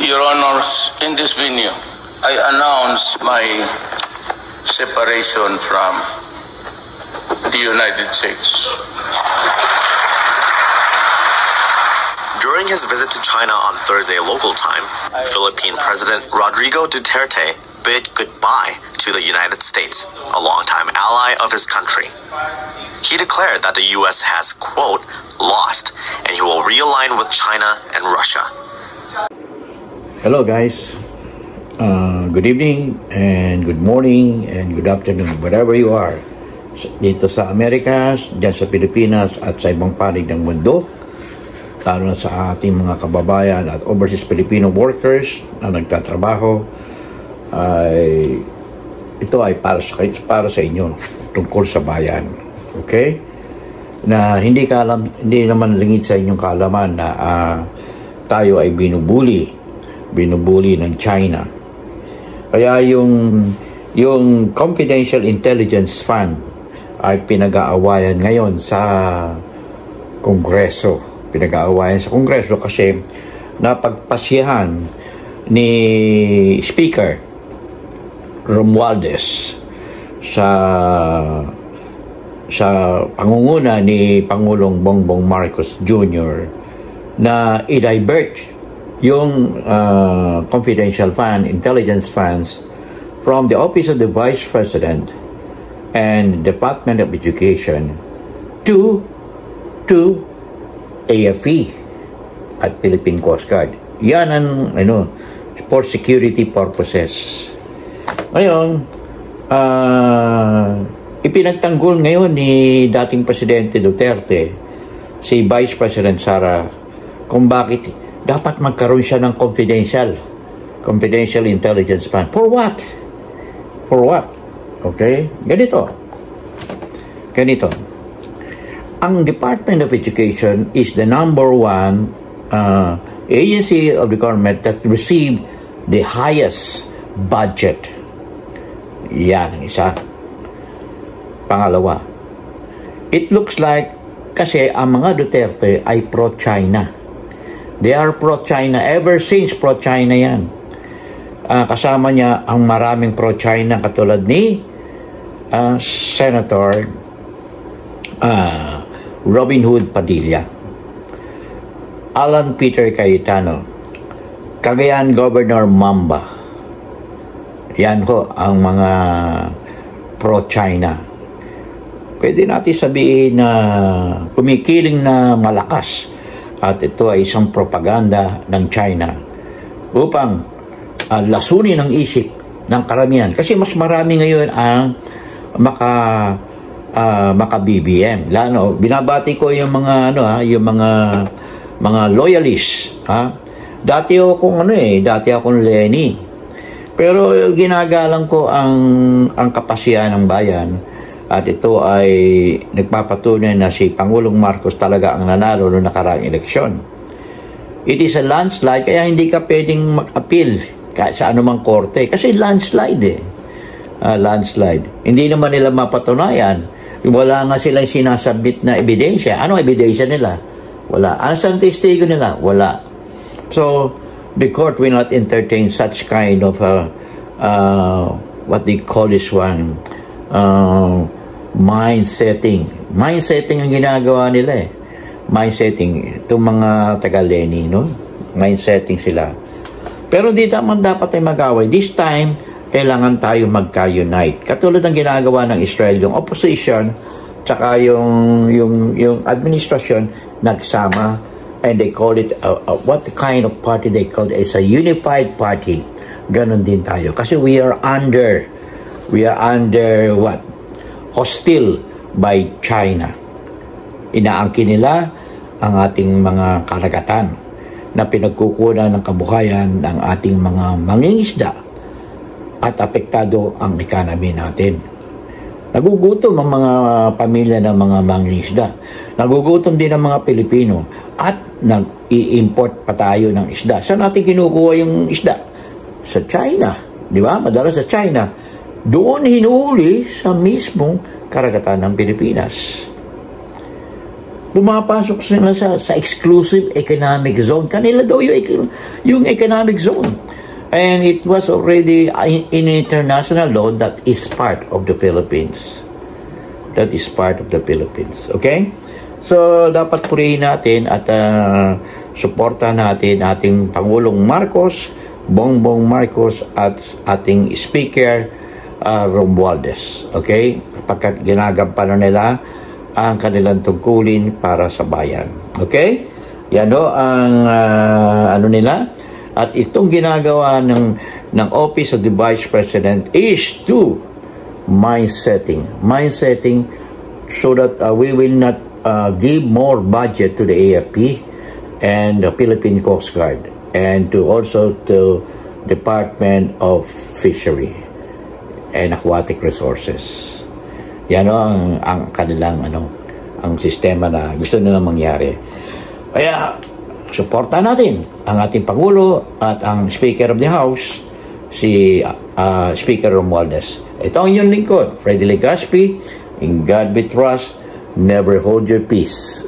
Your Honors, in this venue, I announce my separation from the United States. During his visit to China on Thursday local time, Philippine President Rodrigo Duterte bid goodbye to the United States, a longtime ally of his country. He declared that the U.S. has, quote, lost, and he will realign with China and Russia. Hello guys, good evening and good morning and good afternoon wherever you are dito sa Amerikas, dyan sa Pilipinas at sa ibang panig ng mundo, lalo na sa ating mga kababayan at overseas Filipino workers na nagtatrabaho. Ito ay para sa inyo tungkol sa bayan, okay? Na hindi naman lingid sa inyong kaalaman na tayo ay binubuli ng China. Kaya yung Confidential Intelligence Fund ay pinag-aawayan ngayon sa Kongreso. Kasi napagpasyahan ni Speaker Romualdez sa pangunguna ni Pangulong Bongbong Marcos Jr. na i-divert yung confidential fund, intelligence funds from the Office of the Vice President and Department of Education to AFP at Philippine Coast Guard. Yan ang for security purposes. Ngayon, ipinagtanggol ngayon ni dating Presidente Duterte si Vice President Sara kung bakit dapat magkaroon siya ng confidential intelligence fund. For what? Okay? Ganito. Ang Department of Education is the number one agency of the government that received the highest budget. Yan ang isa. Pangalawa, it looks like kasi ang mga Duterte ay pro-China. They are pro-China. Ever since pro-China yan. Kasama niya ang maraming pro-China katulad ni Senator Robin Hood Padilla, Alan Peter Cayetano, Cagayan Governor Mamba. Yan ho ang mga pro-China. Pwede natin sabihin na kumikiling na malakas at ito ay isang propaganda ng China upang lasunin ang isip ng karamihan. Kasi mas marami ngayon ang maka-BBM. Binabati ko yung mga mga loyalists, Dati akong Lenny. Pero ginagalang ko ang kapasyahan ng bayan. At ito ay nagpapatunay na si Pangulong Marcos talaga ang nanalo noong nakaraang eleksyon. It is a landslide, kaya hindi ka pwedeng mag-appeal sa anumang korte. Kasi landslide landslide. Hindi naman nila mapatunayan. Wala nga silang sinasabit na ebidensya. Anong ebidensya nila? Wala. Ang testigo nila? Wala. So, the court will not entertain such kind of what they call this one, mind setting ang ginagawa nila mind setting itong mga taga-Lenny, mind setting sila. Pero di naman dapat ay mag-away. This time kailangan tayo magka-unite katulad ng ginagawa ng Israel. Yung opposition tsaka yung administration nagsama, and they call it what kind of party they call it? It's a unified party. Ganon din tayo kasi we are under what? Hostile by China. Inaangkin nila ang ating mga karagatan na pinagkukunan ng kabuhayan ng ating mga mangingisda at apektado ang economy natin. Nagugutom ang mga pamilya ng mga mangingisda. Nagugutom din ang mga Pilipino at nag-i-import pa tayo ng isda. Saan natin kinukuha yung isda? Sa China. Di ba? Madalas sa China. Doon hinuhuli sa mismong karagatan ng Pilipinas. pumapasok sila sa exclusive economic zone. Kanila daw yung economic zone. And it was already in international law that is part of the Philippines. That is part of the Philippines. Okay? So, dapat purihin natin at suportahan natin ating Pangulong Marcos, Bongbong Marcos at ating Speaker Romualdez. Okay? Pagkat ginagampanan nila ang kanilang tungkulin para sa bayan. Okay? Yan o ang ano nila. At itong ginagawa ng Office of the Vice President is to mind setting so that we will not give more budget to the AFP and the Philippine Coast Guard and to also to Department of Fishery and Aquatic Resources. Yan o ang kanilang ang sistema na gusto nila mangyari. Kaya suportahan natin ang ating Pangulo at ang Speaker of the House, si Speaker Romualdez. Ito ang inyong lingkod, Freddy Legaspi. In God we trust, never hold your peace.